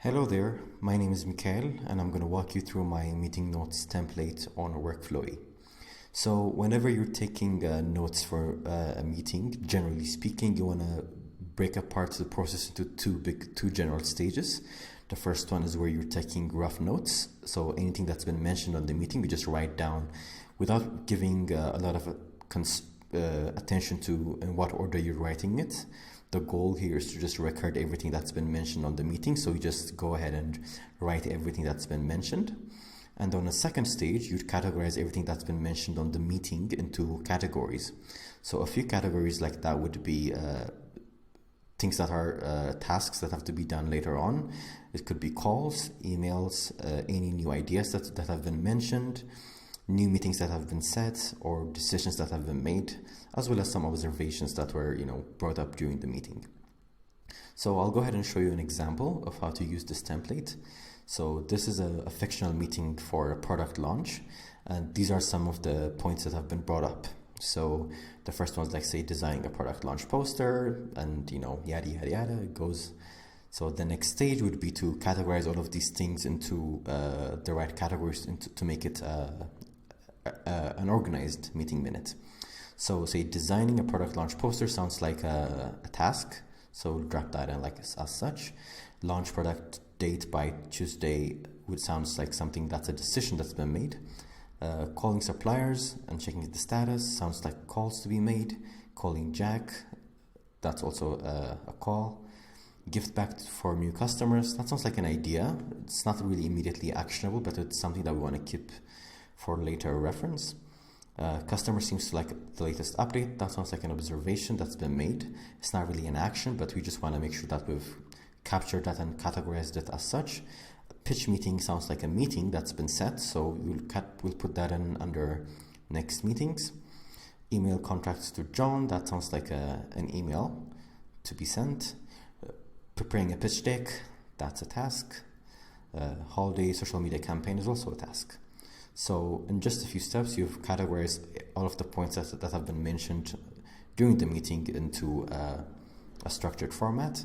Hello there, my name is Mikhail and I'm going to walk you through my meeting notes template on Workflowy. So whenever you're taking notes for a meeting, generally speaking, you want to break apart the process into two general stages. The first one is where you're taking rough notes. So anything that's been mentioned on the meeting, you just write down without giving a lot of attention to in what order you're writing it. The goal here is to just record everything that's been mentioned on the meeting. So you just go ahead and write everything that's been mentioned. And on the second stage, you'd categorize everything that's been mentioned on the meeting into categories. So a few categories like that would be things that are tasks that have to be done later on. It could be calls, emails, any new ideas that have been mentioned, new meetings that have been set, or decisions that have been made, as well as some observations that were brought up during the meeting. So I'll go ahead and show you an example of how to use this template. So this is a fictional meeting for a product launch, and these are some of the points that have been brought up. So the first one's like, say, designing a product launch poster, and yada yada yada, it goes. So the next stage would be to categorize all of these things into the right categories to make it an organized meeting minute. So say designing a product launch poster sounds like a task, so drop that in like as such. Launch product date by Tuesday would sounds like something that's a decision that's been made. Calling suppliers and checking the status sounds like calls to be made. Calling Jack, that's also a call. Gift back for new customers, that sounds like an idea. It's not really immediately actionable, but it's something that we want to keep for later reference. Customer seems to like the latest update. That sounds like an observation that's been made. It's not really an action, but we just want to make sure that we've captured that and categorized it as such. Pitch meeting sounds like a meeting that's been set, so we'll put that in under next meetings. Email contracts to John, that sounds like an email to be sent. Preparing a pitch deck, that's a task. Holiday social media campaign is also a task. So in just a few steps, you've categorized all of the points that have been mentioned during the meeting into a structured format.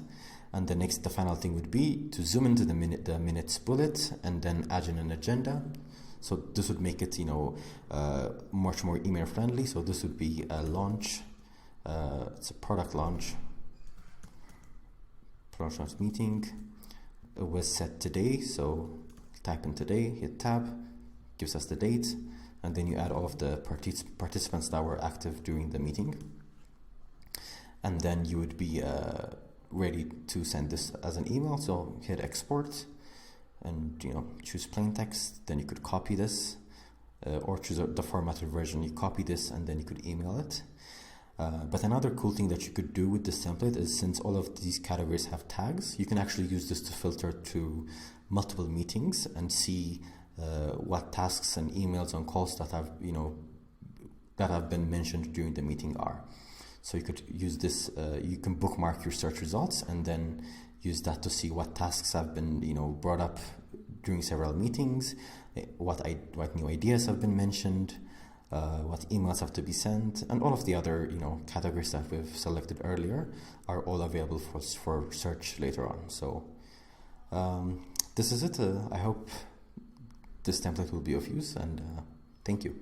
And the final thing would be to zoom into the minutes bullet and then add in an agenda. So this would make it, much more email friendly. So this would be a launch. It's a product launch meeting. It was set today. So type in today, hit tab. Gives us the date, and then you add all of the participants that were active during the meeting, and then you would be ready to send this as an email. So hit export and choose plain text. Then you could copy this or choose the formatted version. You copy this and then you could email it. But another cool thing that you could do with this template is, since all of these categories have tags, you can actually use this to filter to multiple meetings and see what tasks and emails and calls that have been mentioned during the meeting are. So you could use this. You can bookmark your search results and then use that to see what tasks have been brought up during several meetings, what new ideas have been mentioned, what emails have to be sent, and all of the other categories that we've selected earlier are all available for search later on. So this is it. I hope this template will be of use, and thank you.